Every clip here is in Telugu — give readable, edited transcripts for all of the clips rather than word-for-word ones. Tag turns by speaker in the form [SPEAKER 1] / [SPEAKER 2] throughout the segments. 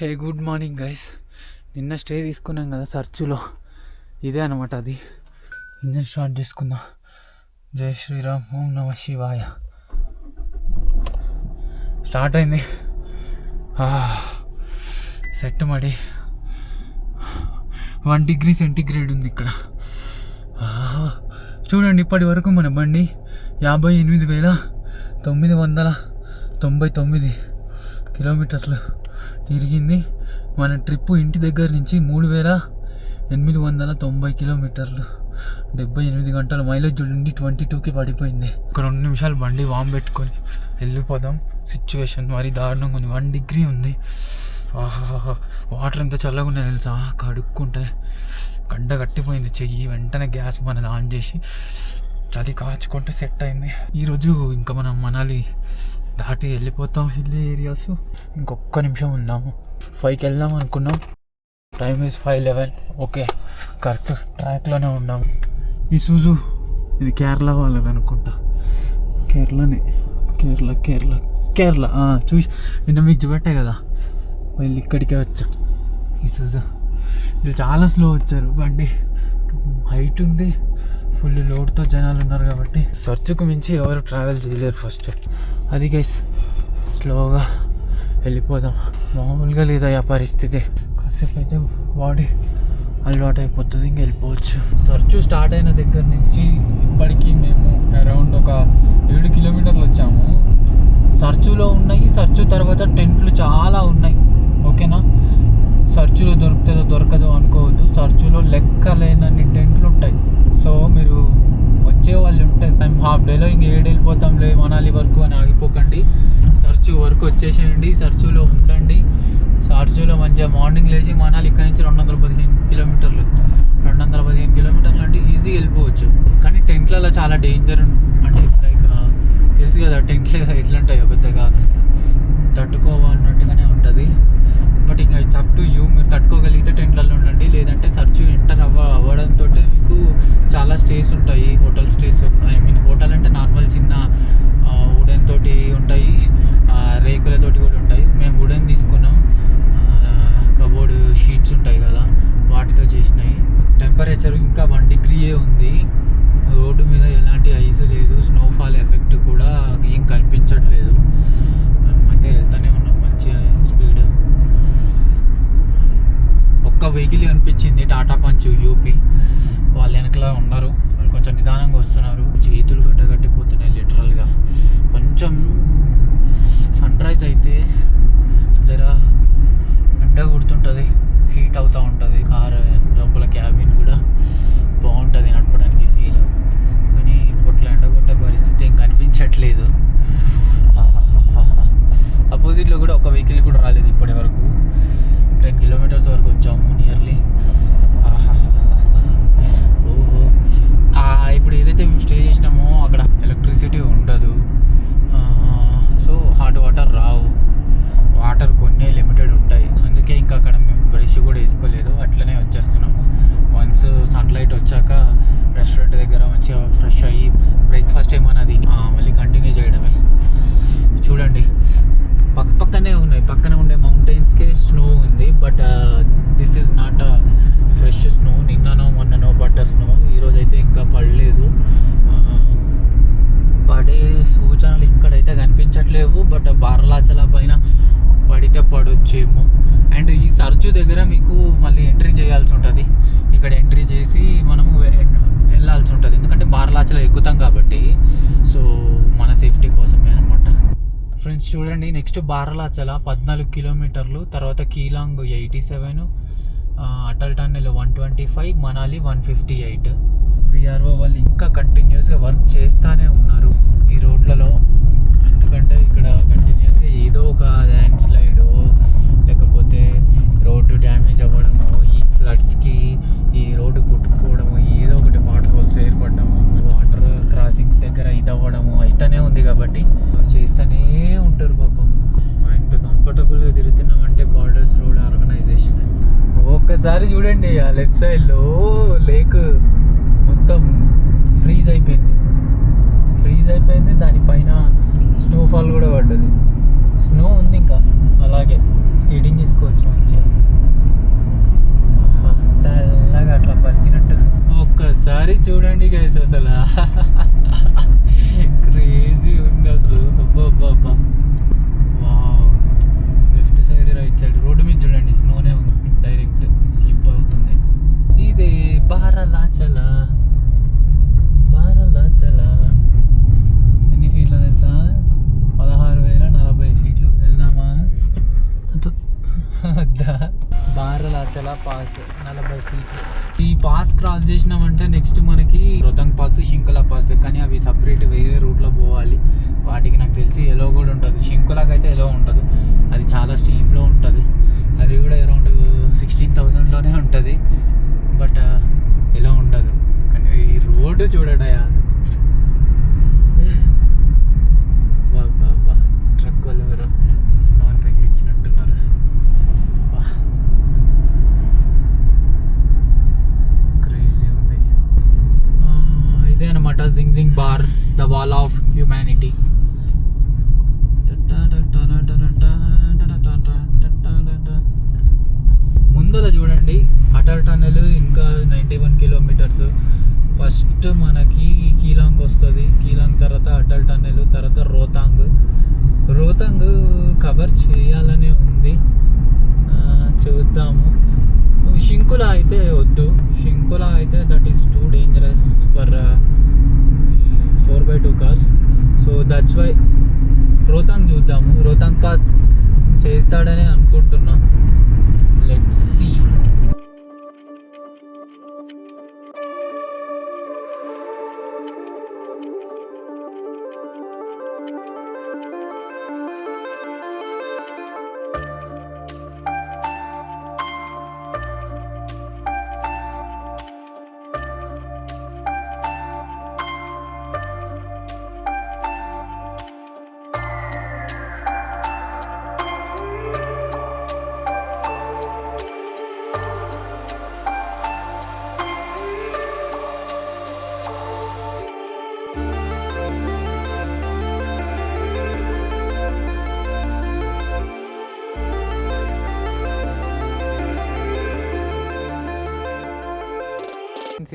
[SPEAKER 1] Hey good morning guys. నిన్న స్టే తీసుకున్నాం కదా సర్చులో, ఇదే అనమాట అది. ఇంజన్ స్టార్ట్ చేసుకుందాం. జై శ్రీరామ్, ఓం నమ శివాయ. స్టార్ట్ అయింది. సెట్ మడి 1 డిగ్రీ సెంటిగ్రేడ్ ఉంది ఇక్కడ. చూడండి, ఇప్పటి వరకు మన బండి 58,999 కిలోమీటర్లు తిరిగింది. మన ట్రిప్ ఇంటి దగ్గర నుంచి 3,890 కిలోమీటర్లు, 78 గంటలు. మైలేజ్ చూడండి 22కి పడిపోయింది. ఒక 2 నిమిషాలు బండి వామ్ పెట్టుకొని వెళ్ళిపోదాం. సిచ్యువేషన్ మరి దారుణంగా ఉంది. 1 డిగ్రీ ఉంది. వాటర్ ఎంత చల్లగా ఉన్నాయి తెలుసా. కడుక్కుంటే గడ్డ కట్టిపోయింది చెయ్యి. వెంటనే గ్యాస్ మనది ఆన్ చేసి చలి కాచుకుంటే సెట్ అయింది. ఈరోజు ఇంకా మనం మనాలి దాటి వెళ్ళిపోతాం. హిల్ ఏరియాస్ ఇంకొక నిమిషం ఉందాము. 5కి వెళ్దాం అనుకున్నాం. Time is 5:11. ఓకే, కరెక్ట్ ట్రాక్లోనే ఉన్నాము. ఈ సూజు ఇది కేరళ వాళ్ళది అనుకుంటా. కేరళనే, కేరళ చూసి నిన్న మీకు చూపెట్టే కదా, వీళ్ళు ఇక్కడికే వచ్చాం. ఈ సూజు వీళ్ళు చాలా స్లో వచ్చారు. బండి హైట్ ఉంది, ఫుల్ లోడ్తో జనాలు ఉన్నారు కాబట్టి సర్చుకు మించి ఎవరు ట్రావెల్ చేయలేరు ఫస్ట్. అది గైస్, స్లోగా వెళ్ళిపోదాం. మామూలుగా లేదా ఆ పరిస్థితి. కాసేపు అయితే బాడీ అలవాటు అయిపోతుంది, ఇంక వెళ్ళిపోవచ్చు. సర్చు స్టార్ట్ అయిన దగ్గర నుంచి ఇప్పటికీ మేము అరౌండ్ ఒక 7 కిలోమీటర్లు వచ్చాము. సర్చులో ఉన్నాయి, సర్చు తర్వాత టెంట్లు చాలా ఉన్నాయి. ఓకేనా, సర్చులో దొరుకుతుందో దొరకదో అనుకోవద్దు. సర్చులో లెక్కలేనన్ని టెంట్లు ఉంటాయి. సో మీరు వచ్చే వాళ్ళు ఉంటాయి. మేము హాఫ్ డేలో ఇంక 7 వెళ్ళిపోతాంలే మనాలి వరకు అని ఆగిపోకండి. సర్చు వరకు వచ్చేసేయండి, సర్చులో ఉండండి. సర్చులో మంచిగా మార్నింగ్ లేచి మనాలి ఇక్కడ నుంచి 215 కిలోమీటర్లు. 215 కిలోమీటర్లు అంటే ఈజీగా వెళ్ళిపోవచ్చు. కానీ టెంట్లలో చాలా డేంజర్. అంటే లైక్ తెలుసు కదా, టెంట్లు ఎట్లుంటాయో పెద్దగా తట్టుకోవాలన్నట్టుగానే ఉంటుంది. బట్ ఇంకా ఇట్స్ అప్ టు యూ. మీరు తట్టుకోగలిగితే టెంట్లలో ఉండండి, లేదంటే సర్చు ఎంటర్ అవ్వడంతో మీకు చాలా స్టేస్ ఉంటాయి. Hotel stays, I mean hotel అంటే నార్మల్ చిన్న వుడెన్ తోటి ఉంటాయి, రేకులతోటి కూడా ఉంటాయి. మేము వుడెన్ తీసుకున్నాం. కబోర్డ్ షీట్స్ ఉంటాయి కదా, వాటితో చేసినాయి. టెంపరేచర్ ఇంకా 1 డిగ్రీయే ఉంది. రోడ్డు మీద ఎలాంటి ఐస్ లేదు, స్నోఫాల్ ఎఫెక్ట్ కూడా ఏం కనిపించట్లేదు. అయితే వెళ్తూనే ఉన్నాం మంచిగా స్పీడ్. ఒక్క వెహికల్ కనిపించింది, టాటా పంచ్ యూపీ. వాళ్ళు వెనకలా ఉన్నారు, వాళ్ళు కొంచెం నిదానంగా వస్తున్నారు. చేతులు గడ్డగట్టిపోతున్నాయి లిటరల్గా. కొంచెం సన్ రైజ్ అయితే జరా ఎండ కుడుతుంటుంది, హీట్ అవుతూ ఉంటుంది. కార్ లోపల క్యాబిన్ కూడా బాగుంటుంది నడపడానికి ఫీల్. కానీ ఇప్పట్లో ఎండ కొట్టే పరిస్థితి ఏం కనిపించట్లేదు. అపోజిట్లో కూడా ఒక వెహికల్ కూడా రాలేదు ఇప్పటి వరకు. 10 కిలోమీటర్స్ వరకు వచ్చాము నియర్లీ. ఓహో, ఇప్పుడు ఏదైతే మేము స్టే చేసినామో అక్కడ ఎలక్ట్రిసిటీ ఉండదు. సో హాట్ వాటర్ రావు, వాటర్ కొన్ని లిమిటెడ్ ఉంటాయి. అందుకే ఇంకా అక్కడ మేము బ్రష్ కూడా వేసుకోలేదు, అట్లనే వచ్చేస్తున్నాము. వన్స్ సన్లైట్ వచ్చాక రెస్టారెంట్ దగ్గర మంచిగా ఫ్రెష్ అయ్యి బ్రేక్ఫాస్ట్ ఏమన్నా తిని మళ్ళీ కంటిన్యూ చేయడమే. చూడండి, పక్కనే ఉన్నాయి. పక్కన ఉండే మౌంటైన్స్కే స్నో ఉంది. But this is not fresh snow. నిన్ననో మొన్ననో పడ్డ స్నో. ఈరోజు అయితే ఇంకా పడలేదు. పడే సూచనలు ఇక్కడైతే కనిపించట్లేవు. బట్ బార్లాచల పైన పడితే పడొచ్చేమో. అండ్ ఈ సర్చు దగ్గర మీకు మళ్ళీ ఎంట్రీ చేయాల్సి ఉంటుంది. ఇక్కడ ఎంట్రీ చేసి మనము వెళ్ళాల్సి ఉంటుంది, ఎందుకంటే బార్లాచల ఎక్కుతాం కాబట్టి. సో మన సేఫ్టీ కోసమే అనమాట. ఫ్రెండ్స్ చూడండి, నెక్స్ట్ బార్లాచల 14 కిలోమీటర్లు, తర్వాత కీలాంగ్ 87, అటల్ టన్నెల్ 125, మనాలి 158. విఆర్ఓ వాళ్ళు ఇంకా కంటిన్యూస్గా వర్క్ చేస్తూనే ఉన్నారు ఈ రోడ్లలో. ఎందుకంటే ఇక్కడ కంటిన్యూస్గా ఏదో ఒక ల్యాండ్ స్లైడ్ లేకపోతే రోడ్డు డ్యామేజ్ అవ్వడము, ఈ ఫ్లడ్స్కి ఈ రోడ్డు కొట్టుకుపోవడము, ఏదో ఒకటి వాటర్ హోల్స్ ఏర్పడము, వాటర్ క్రాసింగ్స్ దగ్గర ఇది అవ్వడము అయితేనే ఉంది. కాబట్టి చేస్తూనే ఉంటారు పాపం. మనం ఇంత కంఫర్టబుల్గా తిరుగుతున్నామంటే బార్డర్స్ రోడ్ ఆర్గనైజేషన్. ఒక్కసారి చూడండి, ఆ లెఫ్ట్ సైడ్లో లేక్ మొత్తం ఫ్రీజ్ అయిపోయింది. దానిపైన స్నోఫాల్ కూడా పడ్డది. స్నో ఉంది ఇంకా, అలాగే స్కేటింగ్ చేసుకోవచ్చు. చూడండి గైస్, అసలు క్రేజీ ఉంది అసలు. అబ్బా wow. Left side right side road మీద చూడండి, స్నోనే ఉంది, డైరెక్ట్ స్లిప్ అవుతుంది. ఇదే బారలాచల. ఎన్ని ఫీట్లు తెలుసా? 16,040 ఫీట్లు. వెళ్దామా? బారలాచల పాస్ 40 ఫీట్లు. ఈ పాస్ క్రాస్ చేసినామంటే నెక్స్ట్ మనకి రోహతాంగ్ పాస్, శింకులా పాస్, కానీ అవి సపరేట్ వేరే రూట్లో పోవాలి. వాటికి నాకు తెలిసి ఎలో కూడా ఉంటుంది. శింకులాకి అయితే ఎలో ఉండదు, అది చాలా స్టీప్లో ఉంటుంది. అది కూడా అరౌండ్ 16,000లోనే ఉంటుంది, బట్ ఎలో ఉండదు. కానీ ఈ రోడ్డు చూడడయా, బా ట్రక్ వాళ్ళు ఎవరు స్నో తగిలిచ్చినట్టున్నారు. క్రేజీ ఉంది. ఇదే అనమాట Zing Bar, the wall of humanity. ముందర చూడండి అటల్ టన్నెల్, ఇంకా 91 కిలోమీటర్స్. ఫస్ట్ మనకి కీలాంగ్ వస్తుంది, కీలాంగ్ తర్వాత అటల్ టన్నెల్, తర్వాత రోహతాంగ్ కవర్ చేయాలనే ఉంది. చూద్దాము. శింకులా అయితే వద్దు, శింకులా అయితే that is too dangerous for 4x2 cars. So that's why Rohtang చూద్దాము. రోహతాంగ్ పాస్ చేస్తాడని అనుకుంటున్నాం. Let's see.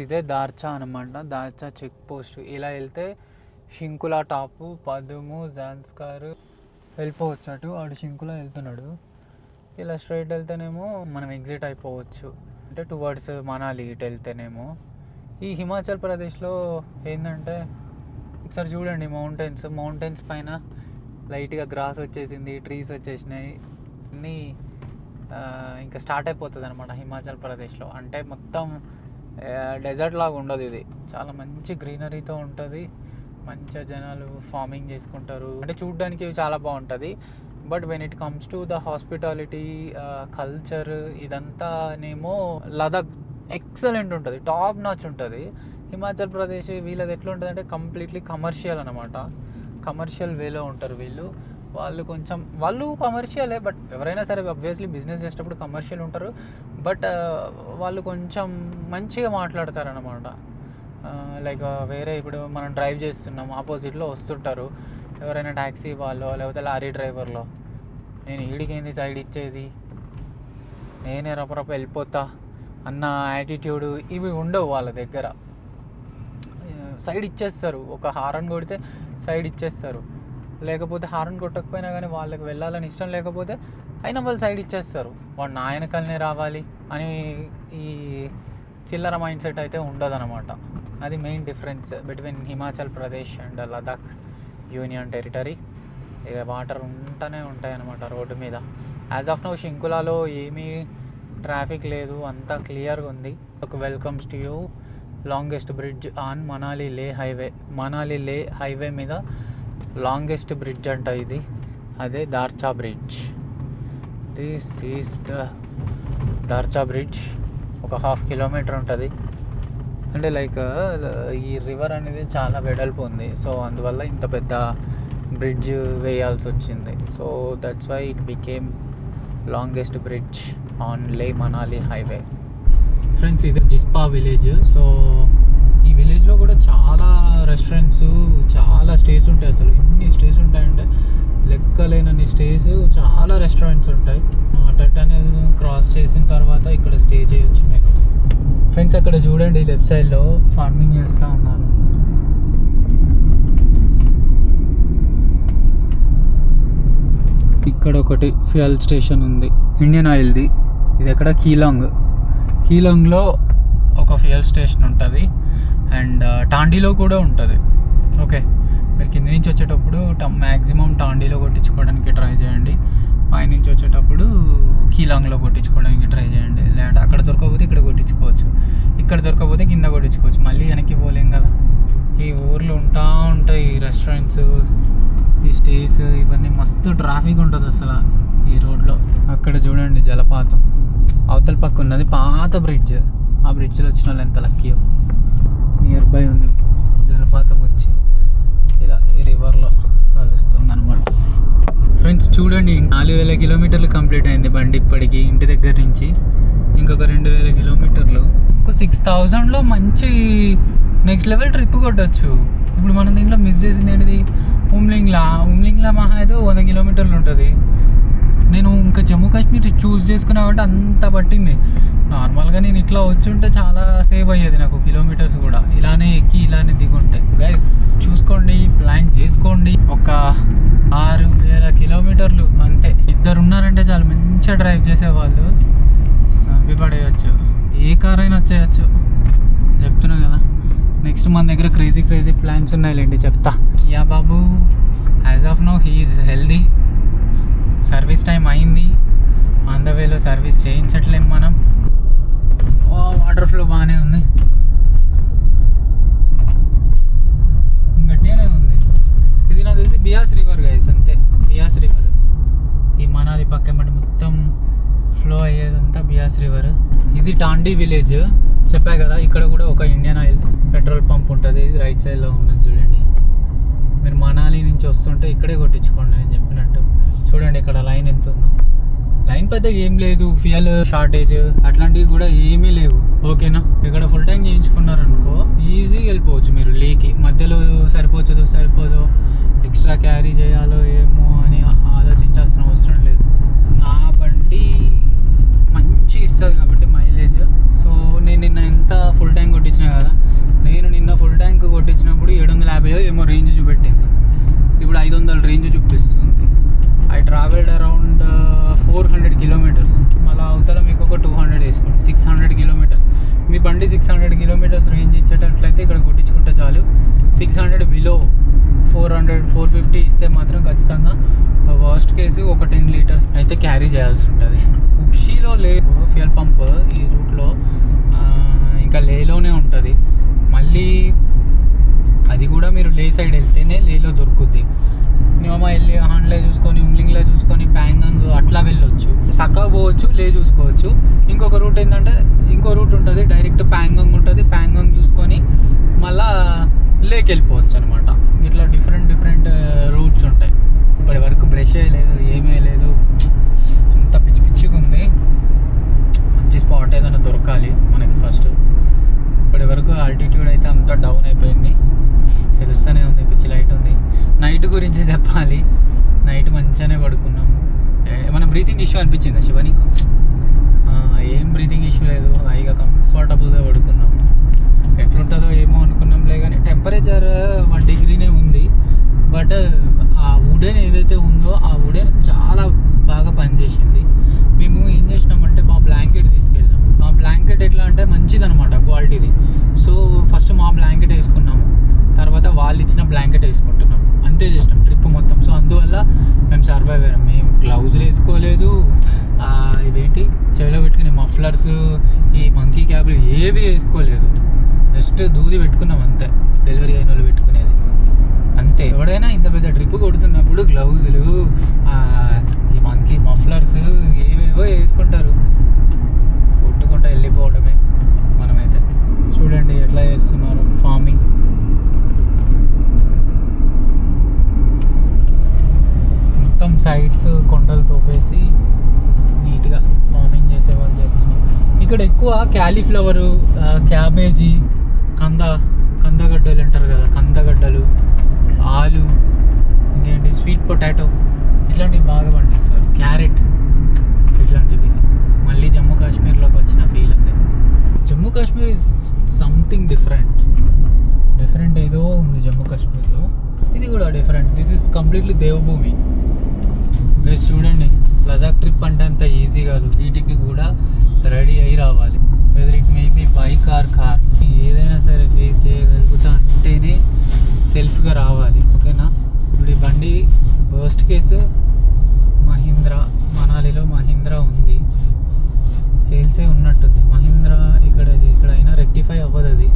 [SPEAKER 1] ఇదే దార్చా అనమాట, దార్చా చెక్ పోస్ట్. ఇలా వెళ్తే శింకులా టాపు, పదుము, జాన్స్కార్ వెళ్ళిపోవచ్చు. వాడు శింకులా వెళ్తున్నాడు. ఇలా స్ట్రైట్ వెళ్తేనేమో మనం ఎగ్జిట్ అయిపోవచ్చు, అంటే టువర్డ్స్ మనాలి ఇటు వెళ్తేనేమో. ఈ హిమాచల్ ప్రదేశ్లో ఏంటంటే ఒకసారి చూడండి, మౌంటైన్స్ పైన లైట్గా గ్రాస్ వచ్చేసింది, ట్రీస్ వచ్చేసినాయి, అన్నీ ఇంకా స్టార్ట్ అయిపోతుంది అనమాట హిమాచల్ ప్రదేశ్లో. అంటే మొత్తం డెజర్ట్ లాగా ఉండదు, ఇది చాలా మంచి గ్రీనరీతో ఉంటుంది. మంచిగా జనాలు ఫార్మింగ్ చేసుకుంటారు, అంటే చూడడానికి చాలా బాగుంటుంది. But when it comes to the hospitality, culture, ఇదంతానేమో లదాఖ్ ఎక్సలెంట్ ఉంటుంది, టాప్ నాచ్ ఉంటుంది. హిమాచల్ ప్రదేశ్ వీళ్ళది ఎట్లా ఉంటుంది అంటే కంప్లీట్లీ కమర్షియల్ అనమాట. కమర్షియల్ వేలో ఉంటారు వీళ్ళు. వాళ్ళు కమర్షియలే, బట్ ఎవరైనా సరే అబ్వియస్లీ బిజినెస్ చేసేటప్పుడు కమర్షియల్ ఉంటారు. బట్ వాళ్ళు కొంచెం మంచిగా మాట్లాడతారనమాట. లైక్ వేరే ఇప్పుడు మనం డ్రైవ్ చేస్తున్నాం, ఆపోజిట్లో వస్తుంటారు ఎవరైనా ట్యాక్సీ వాళ్ళు, లేకపోతే లారీ డ్రైవర్లో, నేను ఈడికేంది సైడ్ ఇచ్చేది, నేనే రపరప వెళ్ళిపోతా అన్న యాటిట్యూడ్ ఇవి ఉండవు వాళ్ళ దగ్గర. సైడ్ ఇచ్చేస్తారు, ఒక హారన్ కొడితే సైడ్ ఇచ్చేస్తారు, లేకపోతే హారన్ కొట్టకపోయినా కానీ వాళ్ళకి వెళ్ళాలని ఇష్టం లేకపోతే అయినా వాళ్ళు సైడ్ ఇచ్చేస్తారు. వాడు నా వెనకాలనే రావాలి అని ఈ చిల్లర మైండ్ సెట్ అయితే ఉండదన్నమాట. అది main difference between Himachal Pradesh and Ladakh union territory. ఇక వాటర్ ఉంటూనే ఉంటాయి అన్నమాట రోడ్డు మీద. యాజ్ ఆఫ్ నౌ శింకులాలో ఏమీ ట్రాఫిక్ లేదు, అంతా క్లియర్గా ఉంది. ఒక welcomes to you longest bridge on Manali లే హైవే. మనాలి లే హైవే మీద లాంగెస్ట్ బ్రిడ్జ్ అంట ఇది, అదే Darcha bridge. This is the Darcha bridge. ఒక 1/2 కిలోమీటర్ ఉంటుంది. అంటే లైక్ ఈ రివర్ అనేది చాలా వెడల్పు ఉంది, సో అందువల్ల ఇంత పెద్ద బ్రిడ్జ్ వేయాల్సి వచ్చింది. So that's why it became longest bridge on Leh Manali highway. Friends, ఇది జిస్పా విలేజ్. సో ఈ విలేజ్లో కూడా చాలా రెస్టారెంట్స్, చాలా స్టేస్ ఉంటాయి. అసలు ఎన్ని స్టేస్ ఉంటాయంటే లెక్కలేనన్ని స్టేస్, చాలా రెస్టారెంట్స్ ఉంటాయి. అటల్ టనెల్ క్రాస్ చేసిన తర్వాత ఇక్కడ స్టే చేయొచ్చు మీరు. ఫ్రెండ్స్ అక్కడ చూడండి, లెఫ్ట్ సైడ్లో ఫార్మింగ్ చేస్తూ ఉన్నారు. ఇక్కడ ఒకటి ఫ్యూయల్ స్టేషన్ ఉంది, ఇండియన్ ఆయిల్ది. ఇది ఎక్కడ కీలాంగ్లో ఒక ఫ్యూయల్ స్టేషన్ ఉంటుంది. అండ్ టాండీలో కూడా ఉంటుంది. ఓకే, మీరు కింద నుంచి వచ్చేటప్పుడు మ్యాక్సిమం టాండీలో కొట్టించుకోవడానికి ట్రై చేయండి. పైనుంచి వచ్చేటప్పుడు కీలాంగ్లో కొట్టించుకోవడానికి ట్రై చేయండి. లేదంటే అక్కడ దొరకకపోతే ఇక్కడ కొట్టించుకోవచ్చు, ఇక్కడ దొరకకపోతే కింద కొట్టించుకోవచ్చు. మళ్ళీ వెనక్కి పోలేం కదా. ఈ ఊర్లో ఉంటాయి ఈ రెస్టారెంట్స్, ఈ స్టేస్, ఇవన్నీ మస్తు ట్రాఫిక్ ఉంటుంది అసలు ఈ రోడ్లో. అక్కడ చూడండి జలపాతం, అవతల పక్క ఉన్నది పాత బ్రిడ్జ్. ఆ బ్రిడ్జ్లో వచ్చిన వాళ్ళు ఎంత లక్కీయో. నియర్ బై ఉంది జలపాతం, వచ్చి ఇలా ఈ రివర్లో కలుస్తుంది అనమాట. ఫ్రెండ్స్ చూడండి, 4000 కిలోమీటర్లు కంప్లీట్ అయింది బండి ఇప్పటికి ఇంటి దగ్గర నుంచి. ఇంకొక 2000 కిలోమీటర్లు, ఒక 6000లో మంచి నెక్స్ట్ లెవెల్ ట్రిప్ కొట్టచ్చు. ఇప్పుడు మనం దీంట్లో మిస్ చేసింది ఏంటిది, ఉమ్లింగ్లా మహా ఏదో 100 కిలోమీటర్లు ఉంటుంది. నేను ఇంకా జమ్మూ కాశ్మీర్ చూస్ చేసుకున్నా కాబట్టి అంత పట్టింది. నార్మల్గా నేను ఇట్లా వచ్చి ఉంటే చాలా సేవ్ అయ్యేది నాకు కిలోమీటర్స్ కూడా. ఇలానే ఎక్కి ఇలానే దిగుంటాయి. గైస్ చూసుకోండి, ప్లాన్ చేసుకోండి. ఒక 6000 కిలోమీటర్లు అంతే. ఇద్దరు ఉన్నారంటే చాలా మంచిగా డ్రైవ్ చేసేవాళ్ళు సంపి పడేయచ్చు. ఏ కార్ అయినా వచ్చేయచ్చు, చెప్తున్నా కదా. నెక్స్ట్ మన దగ్గర క్రేజీ ప్లాన్స్ ఉన్నాయిలేండి, చెప్తా. Kia Babu as of now he is healthy. Service time అయింది, ఆన్ ద వేలో సర్వీస్ చేయించట్లేము మనం. వాటర్ ఫ్లో బాగానే ఉంది, గట్టిగానే ఉంది. ఇది నాకు తెలిసి బియాస్ రివర్ గైస్, అంతే. బియాస్ రివర్ ఈ మనాలి పక్క మొత్తం ఫ్లో అయ్యేదంతా బియాస్ రివర్. ఇది టాండీ విలేజ్ చెప్పా కదా. ఇక్కడ కూడా ఒక ఇండియన్ ఆయిల్ పెట్రోల్ పంప్ ఉంటుంది, ఇది రైట్ సైడ్లో ఉన్నది చూడండి. మీరు మనాలి నుంచి వస్తుంటే ఇక్కడే కొట్టించుకోండి నేను చెప్పినట్టు. చూడండి ఇక్కడ లైన్ ఎంత ఉందో. లైన్ పెద్దగా ఏం లేదు, ఫ్యూయల్ షార్టేజ్ అట్లాంటివి కూడా ఏమీ లేవు. ఓకేనా, ఇక్కడ ఫుల్ ట్యాంక్ చేయించుకున్నారనుకో ఈజీగా వెళ్ళిపోవచ్చు మీరు లేకి. మధ్యలో సరిపోదో ఎక్స్ట్రా క్యారీ చేయాలో ఏమో అని ఆలోచించాల్సిన అవసరం లేదు. నా బండి మంచి ఇస్తుంది కాబట్టి మైలేజ్. సో నేను నిన్న ఎంత ఫుల్ ట్యాంక్ కొట్టించినా కదా, నేను నిన్న ఫుల్ ట్యాంక్ కొట్టించినప్పుడు 750 ఏమో రేంజ్ చూపెట్టింది. ఇప్పుడు 500 రేంజ్ చూపిస్తుంది. I travelled around 400 kilometres. మళ్ళీ అవతల మీకు ఒక 200 వేసుకోండి, 600 కిలోమీటర్స్. మీ బండి 600 కిలోమీటర్స్ రేంజ్ ఇచ్చేటట్లయితే ఇక్కడ కొట్టించుకుంటే చాలు. 600 బిలో 400-450 ఇస్తే మాత్రం ఖచ్చితంగా వర్స్ట్ కేసు ఒక 10 లీటర్స్ అయితే క్యారీ చేయాల్సి ఉంటుంది. ఉప్షీలో లేదు ఫ్యూయల్ పంప్ ఈ రూట్లో, ఇంకా లేలోనే ఉంటుంది. మళ్ళీ అది కూడా మీరు లే సైడ్ వెళ్తేనే లేలో దొరుకుద్ది. నియమా వెళ్ళి హాండ్లే చూసుకొని, ఉమ్లింగ్లో చూసుకొని, ప్యాంగాంగ్ అట్లా వెళ్ళొచ్చు. సక్కా పోవచ్చు, లే చూసుకోవచ్చు. ఇంకొక రూట్ ఏంటంటే ఇంకో రూట్ ఉంటుంది, డైరెక్ట్ ప్యాంగాంగ్ ఉంటుంది. ప్యాంగాంగ్ చూసుకొని మళ్ళా లేకి వెళ్ళిపోవచ్చు అనమాట. ఇట్లా డిఫరెంట్ రూట్స్ ఉంటాయి. ఇప్పటి వరకు బ్రష్ వేయలేదు, ఏమీ వేయలేదు, అంత పిచ్చిగా ఉంది. మంచి స్పాట్ ఏదైనా దొరకాలి మనకి ఫస్ట్. ఇప్పటి వరకు ఆల్టిట్యూడ్ అయితే అంతా డౌన్ అయిపోయింది, తెలుస్తూనే ఉంది. పిచ్చి లైట్ ఉంది. నైట్ గురించి చెప్పాలి, నైట్ మంచిగానే పడుకున్నాము. ఏమైనా బ్రీతింగ్ ఇష్యూ అనిపించిందా శివ నీకు? ఏం బ్రీతింగ్ ఇష్యూ లేదు, హాయిగా కంఫర్టబుల్గా పడుకున్నాము. ఎట్లుంటుందో ఏమో అనుకున్నాంలే, కానీ టెంపరేచర్ 1 డిగ్రీనే ఉంది. బట్ ఆ వుడెన్ ఏదైతే ఉందో ఆ వుడెన్ చాలా బాగా పనిచేసింది. మేము ఏం చేసినామంటే మా బ్లాంకెట్ తీసుకెళ్ళాం. మా బ్లాంకెట్ ఎట్లా అంటే మంచిదనమాట క్వాలిటీది. సో ఫస్ట్ మా బ్లాంకెట్ వేసుకున్నాము, తర్వాత వాళ్ళు ఇచ్చిన బ్లాంకెట్ వేసుకుంటున్నాం, అంతే చేసినాం ట్రిప్ మొత్తం. సో అందువల్ల మేము సర్వైవ్ అయ్యాం. మేము గ్లౌజులు వేసుకోలేదు, ఇవేంటి చెవిలో పెట్టుకునే మఫ్లర్స్, ఈ మంకీ క్యాబ్లు ఏవి వేసుకోలేదు. జస్ట్ దూది పెట్టుకున్నాం అంతే, డెలివరీ అయిన వాళ్ళు పెట్టుకునేది అంతే. ఎవడైనా ఇంత పెద్ద ట్రిప్ కొడుతున్నప్పుడు గ్లౌజులు, ఈ మంకీ మఫ్లర్స్ ఏవేవో వేసుకుంటారు, కొట్టుకుంటూ వెళ్ళిపోవడమే మనమైతే. చూడండి ఎట్లా చేస్తున్నారు ఫార్మింగ్. మొత్తం సైడ్స్ కొండలు తోపేసి నీట్గా ఫార్మింగ్ చేసే వాళ్ళు చేస్తున్నారు. ఇక్కడ ఎక్కువ క్యాలీఫ్లవరు, క్యాబేజీ, కందగడ్డలు అంటారు కదా, కందగడ్డలు, ఆలు, ఇంకేంటి స్వీట్ పొటాటో ఇట్లాంటివి బాగా పండిస్తారు. క్యారెట్ ఇట్లాంటివి. మళ్ళీ జమ్మూ కాశ్మీర్లోకి వచ్చిన ఫీల్ ఉంది. జమ్మూ కాశ్మీర్ సంథింగ్ డిఫరెంట్ ఏదో ఉంది జమ్మూ కాశ్మీర్లో. ఇది కూడా different. This is completely Devbhoomi. Guys చూడండి, లదాఖ్ ట్రిప్ అంటే అంత ఈజీ కాదు. వీటికి కూడా రెడీ అయి రావాలి. Whether it may be bike or car, ఏదైనా సరే ఫేస్ చేయగలుగుతా అంటేనే సెల్ఫ్గా రావాలి. ఓకేనా? ఇప్పుడు ఈ బండి వర్స్ట్ కేసు మహీంద్రా, మనాలిలో మహీంద్రా ఉంది, సేల్సే ఉన్నట్టుంది. మహీంద్రా ఇక్కడైనా రెక్టిఫై అవ్వదు. అది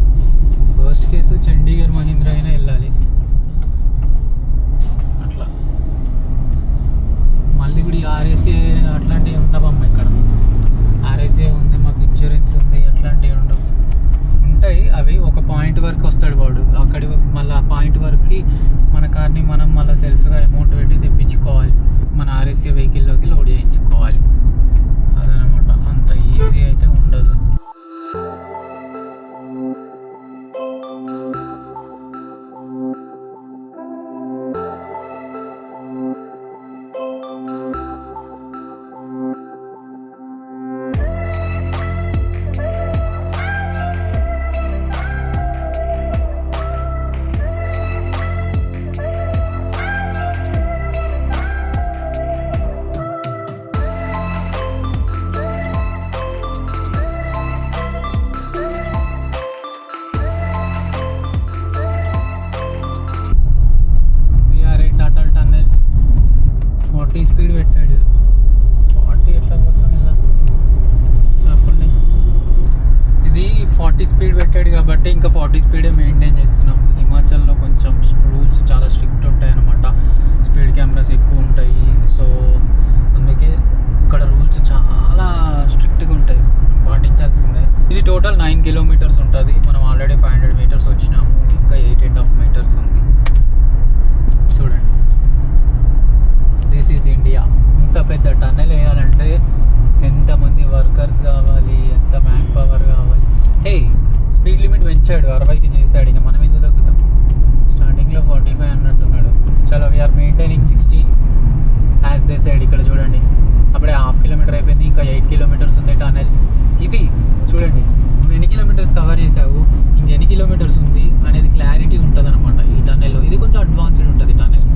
[SPEAKER 1] వర్స్ట్ కేసు చండీగఢ్ మహీంద్రా అయినా వెళ్ళాలి. అట్లా మళ్ళీ ఇప్పుడు ఆర్ఎస్ఏ అట్లాంటివి ఉండవమ్మ. ఇక్కడ ఆర్ఎస్ఏ ఉంది, మాకు ఇన్సూరెన్స్ ఉంది, అట్లాంటివి ఉండవు. ఉంటాయి అవి ఒక పాయింట్ వరకు వస్తాడు వాడు. అక్కడి మళ్ళీ ఆ పాయింట్ వరకు మన కార్ని మనం మళ్ళీ సెల్ఫ్గా అమౌంట్ పెట్టి తెప్పించుకోవాలి. మన ఆర్ఎస్ఏ వెహికల్లోకి లోడ్ చేయించుకోవాలి. అదనమాట. అంత ఈజీ అయితే ఉండదు. స్పీడ్ పెట్టాడు. 40 ఎట్లా పోతాం ఇలా చెప్పండి. ఇది 40 స్పీడ్ పెట్టాడు కాబట్టి ఇంకా 40 స్పీడే మెయింటైన్ చేస్తున్నాం. హిమాచల్లో కొంచెం రూల్స్ చాలా స్ట్రిక్ట్ ఉంటాయి అన్నమాట. స్పీడ్ కెమెరాస్ ఎక్కువ ఉంటాయి. సో అందుకే ఇక్కడ రూల్స్ చాలా స్ట్రిక్ట్గా ఉంటాయి, పాటించాల్సిందే. ఇది టోటల్ 9 కిలోమీటర్స్ ఉంటుంది. మనం ఆల్రెడీ 500 మీటర్స్ వచ్చినాము. ఇంకా 8.5 మీటర్స్ ఉంది. చూడండి, దిస్ ఈజ్ ఇండియా. ఇంత పెద్ద టన్నెల్ వేయాలంటే ఎంతమంది వర్కర్స్ కావాలి, ఎంత మ్యాన్ పవర్ కావాలి. హే, స్పీడ్ లిమిట్ పెంచాడు, 60కి చేశాడు. ఇక మనం ఎందుకు తగ్గుతాం? స్టార్టింగ్లో 45 అన్నట్టున్నాడు. చలో, we're maintaining 60 as they said. ఇక్కడ చూడండి, అప్పుడే 1/2 కిలోమీటర్ అయిపోయింది. ఇంకా 8 కిలోమీటర్స్ ఉంది టన్నెల్. ఇది చూడండి, నువ్వు ఎన్ని కిలోమీటర్స్ కవర్ చేసావు, ఇంకెన్ని కిలోమీటర్స్ ఉంది అనేది క్లారిటీ ఉంటుంది అనమాట ఈ టన్నెల్లో. ఇది కొంచెం అడ్వాన్స్డ్ ఉంటుంది టన్నెల్,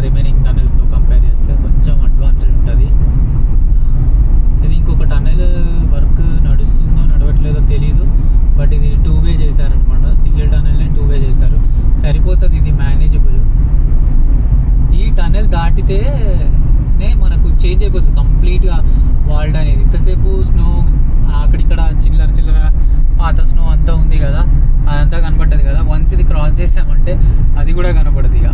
[SPEAKER 1] రిమైనింగ్ టన్నెల్స్తో కంపేర్ చేస్తే కొంచెం అడ్వాన్స్డ్ ఉంటుంది. ఇది ఇంకొక టన్నెల్ వర్క్ నడుస్తుందో నడవట్లేదో తెలీదు, బట్ ఇది 2-వే చేశారనమాట. సింగిల్ టన్నెల్ని 2-వే చేశారు, సరిపోతుంది. ఇది మేనేజబుల్. ఈ టన్నెల్ దాటితేనే మనకు చేంజ్ అయిపోతుంది కంప్లీట్గా వరల్డ్ అనేది. ఇంతసేపు స్నో అక్కడిక్కడ చిల్లర పాత స్నో అంతా ఉంది కదా, అదంతా కనపడ్డది కదా. వన్స్ ఇది క్రాస్ చేసామంటే అది కూడా కనపడదు. ఇక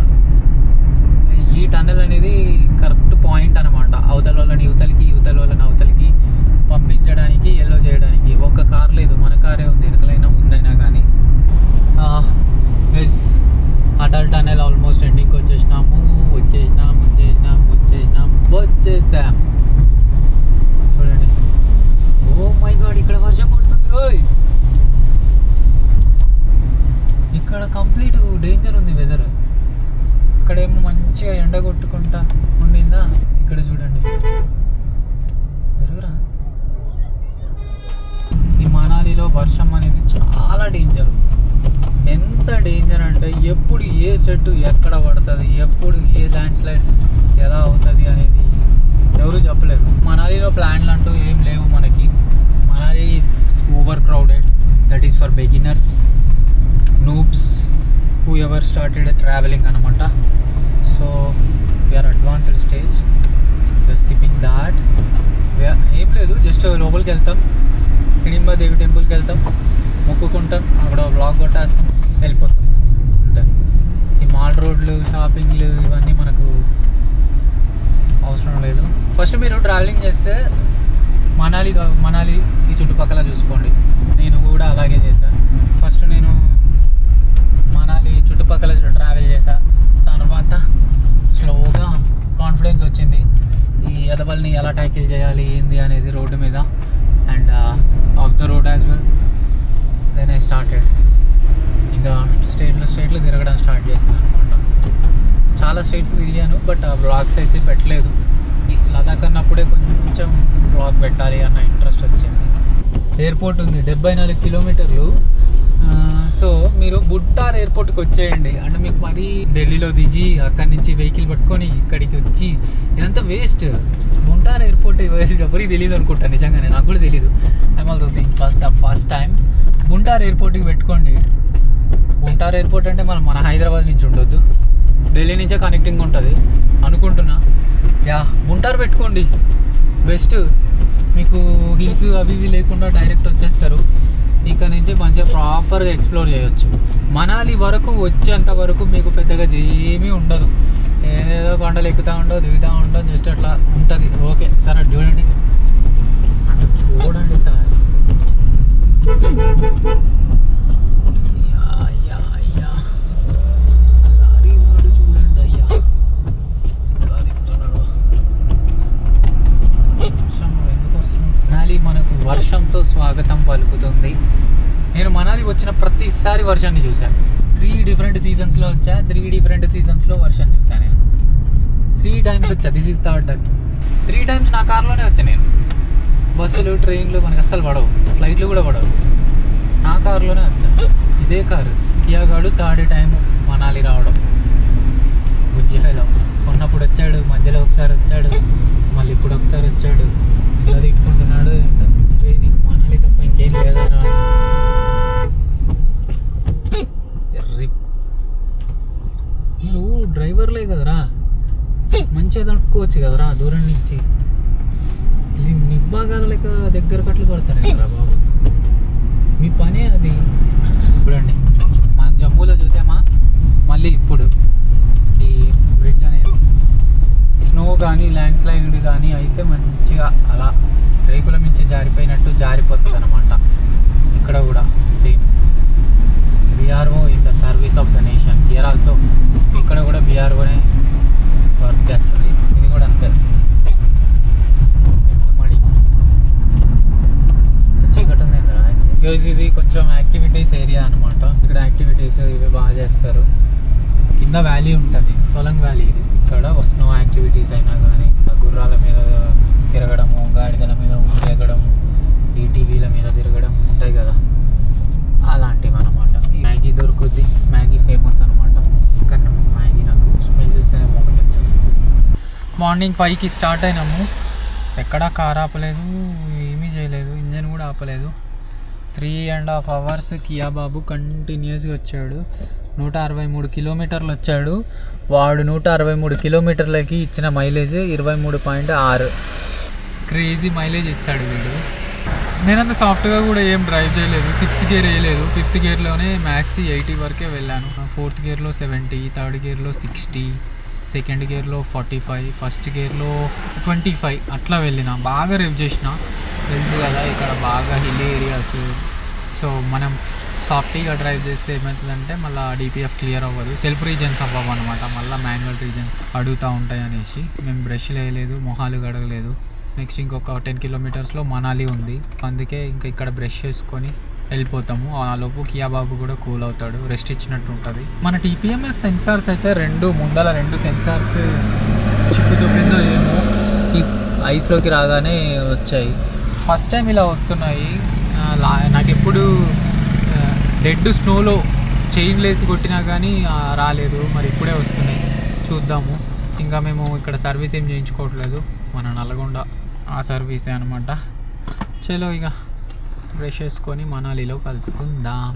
[SPEAKER 1] ఈ టన్నెల్ అనేది కరెక్ట్ పాయింట్ అనమాట. అవతల వాళ్ళని యువతలకి, యువతల వాళ్ళని అవతలకి పంపించడానికి, ఎల్లో చేయడానికి. ఒక్క కార్ లేదు, మన కారే ఉంది, వెనకలైనా ముందైనా కానీ. అటల్ టన్నెల్ ఆల్మోస్ట్ ఎండింగ్కి వచ్చేసాం. చూడండి, ఓ మై గాడ్, ఇక్కడ వర్షం పడుతుంది రోయ్. ఇక్కడ కంప్లీట్ డేంజర్ ఉంది వెదర్. ఇక్కడేమో మంచిగా ఎండ కొట్టుకుంటా ఉండిందా. ఇక్కడ చూడండి, జరుగురా. ఈ మనాలిలో వర్షం అనేది చాలా డేంజర్. ఎంత డేంజర్ అంటే ఎప్పుడు ఏ చెట్టు ఎక్కడ పడుతుంది, ఎప్పుడు ఏ ల్యాండ్ స్లైడ్ ఎలా అవుతుంది అనేది ఎవరు చెప్పలేరు. మనాలిలో ప్లాన్లు అంటూ ఏం లేవు మనకి. Manali is over crowded. That is for beginners, noobs, who ever started travelling అనమాట. So we are advanced stage, we are skipping that. ఏం లేదు, జస్ట్ లోపలికి వెళ్తాం, హిడింబా దేవి టెంపుల్కి వెళ్తాం, మొక్కుకుంటాం, అక్కడ బ్లాగ్ కొట్టేస్తాం, వెళ్ళిపోతాం, అంతే. ఈ మాల్ రోడ్లు, షాపింగ్లు ఇవన్నీ మనకు అవసరం లేదు. ఫస్ట్ మీరు ట్రావెలింగ్ చేస్తే మనాలి ఈ చుట్టుపక్కల చూసుకోండి. నేను కూడా అలాగే చేశాను. ఫస్ట్ నేను మనాలి చుట్టుపక్కల ట్రావెల్ చేశా. తర్వాత స్లోగా కాన్ఫిడెన్స్ వచ్చింది ఈ ఎదవల్ని ఎలా ట్యాకిల్ చేయాలి ఏంది అనేది రోడ్డు మీద, and off the road as well. Then I started ఇంకా స్టేట్లు తిరగడం స్టార్ట్ చేశాను అనమాట. చాలా స్టేట్స్ తిరిగాను, బట్ ఆ బ్లాగ్స్ అయితే పెట్టలేదు. లదాఖ్ అన్నప్పుడే కొంచెం బ్లాగ్ పెట్టాలి అన్న ఇంట్రెస్ట్ వచ్చింది. ఎయిర్పోర్ట్ ఉంది 74 కిలోమీటర్లు. సో మీరు బుట్టార్ ఎయిర్పోర్ట్కి వచ్చేయండి. అంటే మీకు మరీ ఢిల్లీలో దిగి అక్కడి నుంచి వెహికల్ పట్టుకొని ఇక్కడికి వచ్చి ఇదంతా వేస్ట్. బుట్టార్ ఎయిర్పోర్ట్ ఎవరికి తెలియదు అనుకుంటా, నిజంగానే నాకు కూడా తెలీదు. I'm also seeing first time. Bhuntar ఎయిర్పోర్ట్కి పెట్టుకోండి. బుట్టార్ ఎయిర్పోర్ట్ అంటే మన హైదరాబాద్ నుంచి ఉండొద్దు, ఢిల్లీ నుంచే కనెక్టింగ్ ఉంటుంది అనుకుంటున్నా. యా, బుట్టార్ పెట్టుకోండి, బెస్ట్. మీకు హిల్స్ అవి ఇవి లేకుండా డైరెక్ట్ వచ్చేస్తారు. ఇక్కడ నుంచి మంచిగా ప్రాపర్గా ఎక్స్ప్లోర్ చేయొచ్చు. మనాలి వరకు వచ్చేంత వరకు మీకు పెద్దగా ఏమీ ఉండదు. ఏదేదో కొండలు ఎక్కుతూ ఉండవు, దిగుతూ ఉండవు, జస్ట్ అట్లా ఉంటుంది. ఓకే సార్, అది చూడండి, చూడండి సార్. లారీ వాడు చూడండి అయ్యా, ఎలా తిప్పుతున్నాడు. వర్షం ఎందుకు వస్తుంది? మనాలి మనకు వర్షంతో స్వాగతం పలుకుతుంది. నేను మనాలి వచ్చిన ప్రతిసారి వర్షాన్ని చూశాను. 3 డిఫరెంట్ సీజన్స్లో వచ్చా, 3 డిఫరెంట్ సీజన్స్లో వర్షం చూశాను. నేను 3 టైమ్స్ వచ్చా. This is third time. 3 times నా కార్లోనే వచ్చాను నేను. బస్సులు, ట్రైన్లు మనకు అస్సలు పడవు, ఫ్లైట్లు కూడా పడవు. నా కారులోనే వచ్చా. ఇదే కారు కియా గాడు 3rd టైం మనాలి రావడం. బుజ్జి ఫెలో కొన్నప్పుడు వచ్చాడు, మధ్యలో ఒకసారి వచ్చాడు, మళ్ళీ ఇప్పుడు ఒకసారి వచ్చాడు. ఎంత తిట్టుకుంటున్నాడు, ఎంత నీకు మనాలి తప్ప ఇంకేం లేదారా. మీరు డ్రైవర్లే కదరా, మంచిగా తడుపుకోవచ్చు కదరా దూరం నుంచి. నిబ్బాగాల లెక్క దగ్గర కట్లు కొడతారు కదరా బాబు, మీ పనే అది. చూడండి, మనం జమ్మూలో చూసామా, మళ్ళీ ఇప్పుడు ఈ బ్రిడ్జ్ అనేది స్నో కానీ ల్యాండ్ స్లైడ్ కానీ అయితే మంచిగా అలా రేకుల మించి జారిపోయినట్టు జారిపోతుంది అనమాట. ఇక్కడ కూడా same BRO in the service of the nation. Here also ఇక్కడ కూడా బీఆర్ఓనే వర్క్ చేస్తుంది. ఇది కూడా అంతే. మడి చీకటి ఉంది కదా. ఇది కొంచెం యాక్టివిటీస్ ఏరియా అనమాట. ఇక్కడ యాక్టివిటీస్ ఇవి బాగా చేస్తారు. కింద వ్యాలీ ఉంటుంది, సోలంగ్ వ్యాలీ. ఇది ఇక్కడ స్నో యాక్టివిటీస్ అయినా కానీ, గుర్రాల మీద తిరగడము, గాడిదల మీద ఊరేగడము, ఈటీవీల మీద తిరగడం ఉంటాయి కదా, అలాంటివి అనమాట. మ్యాగీ దొరుకుద్ది, మ్యాగీ ఫేమస్ అనమాట. కానీ మ్యాగీ నాకు స్మెల్ చూస్తేనే మూమెంట్ వచ్చేస్తుంది. మార్నింగ్ 5కి స్టార్ట్ అయినాము. ఎక్కడా కార్ ఆపలేదు, ఏమీ చేయలేదు, ఇంజన్ కూడా ఆపలేదు. 3.5 అవర్స్ కియా బాబు కంటిన్యూస్గా వచ్చాడు. 163 కిలోమీటర్లు వచ్చాడు వాడు. 163 కిలోమీటర్లకి ఇచ్చిన మైలేజ్ 23.6. క్రేజీ మైలేజ్ ఇస్తాడు వీడు. నేనంత సాఫ్ట్గా కూడా ఏం డ్రైవ్ చేయలేదు. 6th గేర్ వేయలేదు, 5th గేర్లోనే మ్యాక్స్ 80 వరకే వెళ్ళాను. 4th గేర్లో 70, 3rd గేర్లో 60, 2nd గేర్లో 45, 1st గేర్లో 25 అట్లా వెళ్ళిన. బాగా రేవ్ చేసిన. తెలుసు కదా ఇక్కడ బాగా హిల్ ఏరియాస్. సో మనం సాఫ్ట్గా డ్రైవ్ చేస్తే ఏమవుతుందంటే మళ్ళీ డిపిఎఫ్ క్లియర్ అవ్వదు, సెల్ఫ్ రీజన్స్ అవ్వవు అనమాట. మళ్ళీ మాన్యువల్ రీజన్స్ అడుగుతూ ఉంటాయి అనేసి మేము బ్రష్లు వేయలేదు, మొహాలు గడగలేదు. నెక్స్ట్ ఇంకొక 10 కిలోమీటర్స్లో మనాలి ఉంది, అందుకే ఇంకా ఇక్కడ బ్రష్ చేసుకొని వెళ్ళిపోతాము. ఆ లోపు కియా బాబు కూడా కూల్ అవుతాడు, రెస్ట్ ఇచ్చినట్టు ఉంటుంది. మన టీపీఎంఎస్ సెన్సార్స్ అయితే ముందల 2 సెన్సార్స్ చిక్కుతుందో ఏమో ఈ ఐస్లోకి రాగానే వచ్చాయి. ఫస్ట్ టైం ఇలా వస్తున్నాయి. నాకు ఎప్పుడు డెడ్ స్నోలో చైన్ లేసి కొట్టినా కానీ రాలేదు. మరి ఇప్పుడే వస్తున్నాయి, చూద్దాము. ఇంకా మేము ఇక్కడ సర్వీస్ ఏం చేయించుకోవట్లేదు, మన నల్గొండ ఆ సర్వీసే అనమాట. చలో ఇక బ్రష్ చేసుకొని మనాలిలో కలుసుకుందాం.